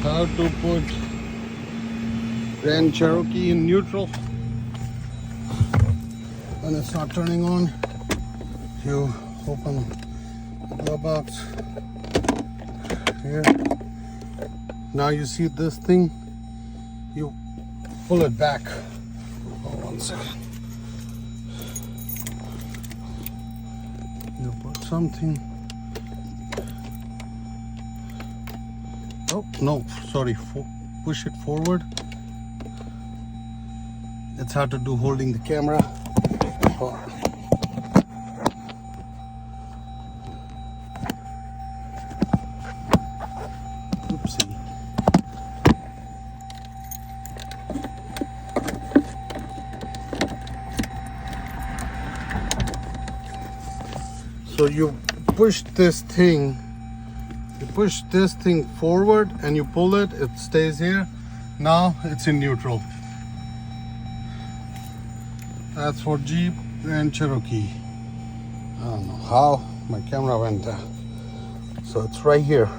how to put Grand Cherokee in neutral. When it's not turning on, you open the glove box here. Now you see this thing, you pull it back. Oh, 1 second. You put something. Oh no, sorry, push it forward. It's hard to do holding the camera. Oh. Oopsie. So you push this thing forward and you pull it, it stays here. Now it's in neutral. That's for Jeep Grand Cherokee. I don't know how my camera went down. So it's right here.